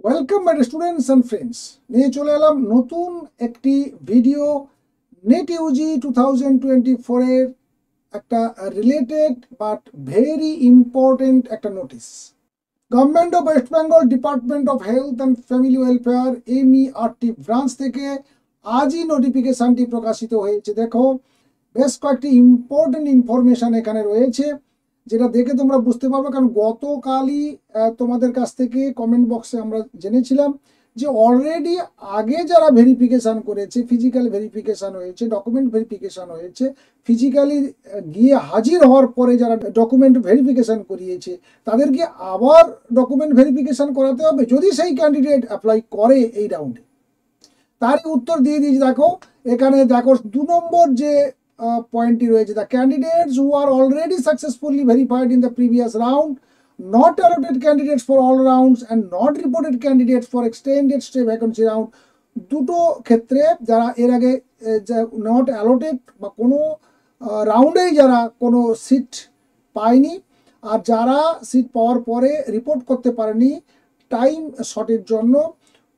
Welcome my students and friends, নিয়ে চলে এলাম নতুন একটি ভিডিও। নেট ইউজি 2024-এর একটা রিলেটেড বাট ভেরি ইম্পর্টেন্ট একটা notice. Government of West Bengal department of health and family welfare MERT branch থেকে আজই নোটিফিকেশনটি প্রকাশিত হয়েছে। দেখো, বেশ কয়েকটি ইম্পর্টেন্ট ইনফরমেশন এখানে রয়েছে, যেটা দেখে তোমরা বুঝতে পারবে। কারণ গতকালই তোমাদের কাছ থেকে কমেন্ট বক্সে আমরা জেনেছিলাম যে অলরেডি আগে যারা ভেরিফিকেশান করেছে, ফিজিক্যাল ভেরিফিকেশান হয়েছে, ডকুমেন্ট ভেরিফিকেশান হয়েছে, ফিজিক্যালি গিয়ে হাজির হওয়ার পরে যারা ডকুমেন্ট ভেরিফিকেশান করিয়েছে তাদেরকে আবার ডকুমেন্ট ভেরিফিকেশান করাতে হবে যদি সেই ক্যান্ডিডেট অ্যাপ্লাই করে এই রাউন্ডে। তারই উত্তর দিয়ে দিয়েছি। দেখো এখানে, দেখো 2 নম্বর যে পয়েন্টটি রয়েছে, the candidates who are already successfully verified in the previous round, not allotted candidates for all rounds and not reported candidates for extended stay vacancy round, দুটো ক্ষেত্রে যারা এর আগে নট অ্যালোটেড বা কোনো রাউন্ডেই যারা কোনো সিট পায়নি, আর যারা সিট পাওয়ার পরে রিপোর্ট করতে পারেনি টাইম শর্টের জন্য,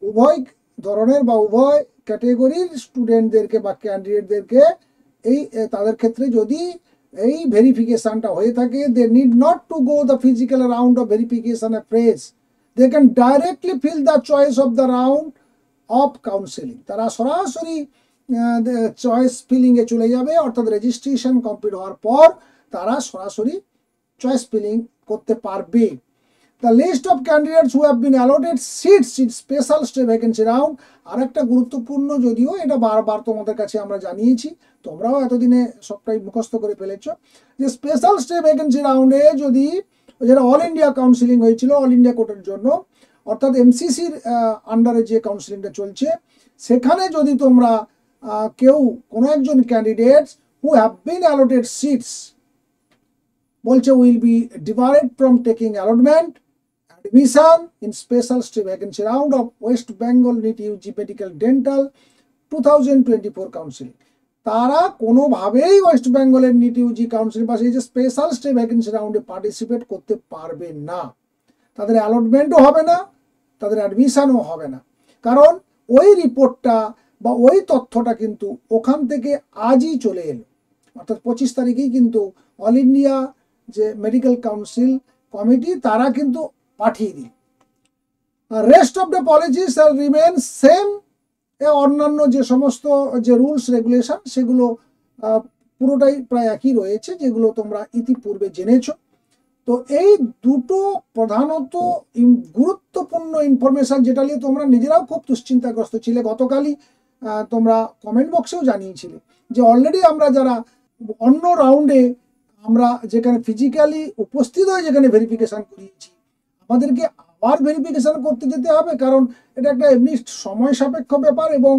উভয় ধরনের বা উভয় ক্যাটেগরির স্টুডেন্টদেরকে বা ক্যান্ডিডেটদেরকে এই তাদের ক্ষেত্রে যদি এই ভেরিফিকেশনটা হয়ে থাকে, they need not to go the physical round of verification afresh, they can directly fill the choice of the round of counselling. তারা সরাসরি চয়েস ফিলিংয়ে চলে যাবে, অর্থাৎ রেজিস্ট্রেশন কমপ্লিট হওয়ার পর তারা সরাসরি চয়েস ফিলিং করতে পারবে। The list of candidates who have been allotted seats in special stay vacancy round, আর একটা গুরুত্বপূর্ণ, যদিও এটা বারবার তোমাদের কাছে আমরা জানিয়েছি, তোমরাও এতদিনে সবটাই মুখস্থ করে ফেলেছ, যে স্পেশাল স্টে ভ্যাকেন্সি রাউন্ডে যদি, যেটা অল ইন্ডিয়া কাউন্সিলিং হয়েছিল অল ইন্ডিয়া কোটার জন্য, অর্থাৎ MCCর আন্ডারে যে কাউন্সিলিংটা চলছে, সেখানে যদি তোমরা কেউ কোনো একজন candidates who have been allotted seats, বলছে will be debarred from taking allotment admission in special stay vacancy round of West Bengal NEET UG Medical Dental 2024 counselling, তারা কোনোভাবেই ওয়েস্ট বেঙ্গলের NEET UG কাউন্সিলিং বা সেই যে স্পেশাল স্টে ভ্যাকেন্সি রাউন্ডে participate করতে পারবে না। তাদের অ্যালটমেন্টও হবে না, তাদের অ্যাডমিশনও হবে না, কারণ ওই রিপোর্টটা বা ওই তথ্যটা কিন্তু ওখান থেকে আজই চলে এলো, অর্থাৎ 25 তারিখেই কিন্তু অল ইন্ডিয়া যে মেডিকেল কাউন্সিল কমিটি তারা কিন্তু পাঠিয়ে দিন। Rest of the policy shall remain same, অন্যান্য যে সমস্ত যে রুলস রেগুলেশন সেগুলো পুরোটাই প্রায় একই রয়েছে, যেগুলো তোমরা ইতিপূর্বে জেনেছ। তো এই দুটো প্রধানত গুরুত্বপূর্ণ ইনফরমেশন, যেটা নিয়ে তোমরা নিজেরাও খুব দুশ্চিন্তাগ্রস্ত ছিলে। গতকালই তোমরা কমেন্ট বক্সেও জানিয়েছিলে যে অলরেডি আমরা যারা অন্য রাউন্ডে আমরা যেখানে ফিজিক্যালি উপস্থিত হয়ে যেখানে ভেরিফিকেশন করিয়েছি, আমাদেরকে আবার ভেরিফিকেশন করতে যেতে হবে, কারণ এটা একটা এমনি সময় সাপেক্ষ ব্যাপার এবং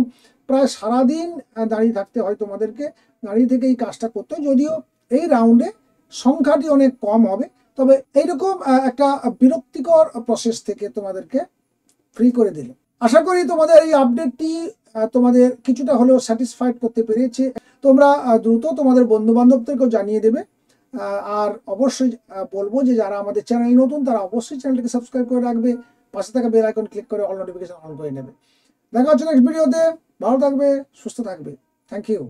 প্রায় সারাদিন দাঁড়িয়ে থাকতে হয় তোমাদেরকে, দাঁড়িয়ে থেকে এই কাজটা করতে হয়। যদিও এই রাউন্ডে সংখ্যাটি অনেক কম হবে, তবে এইরকম একটা বিরক্তিকর প্রসেস থেকে তোমাদেরকে ফ্রি করে দিল। আশা করি তোমাদের এই আপডেটটি তোমাদের কিছুটা হলেও স্যাটিসফাইড করতে পেরেছে। তোমরা দ্রুত তোমাদের বন্ধু বান্ধবদেরকেও জানিয়ে দেবে, আর অবশ্যই বলবো যে যারা আমাদের চ্যানেল নতুন তারা অবশ্যই চ্যানেলটিকে সাবস্ক্রাইব করে রাখবে, পাশে থাকা বেল আইকন ক্লিক করে অল নোটিফিকেশন অন করে নেবে। দেখা হচ্ছে নেক্সট ভিডিওতে। ভালো থাকবে, সুস্থ থাকবে। Thank you.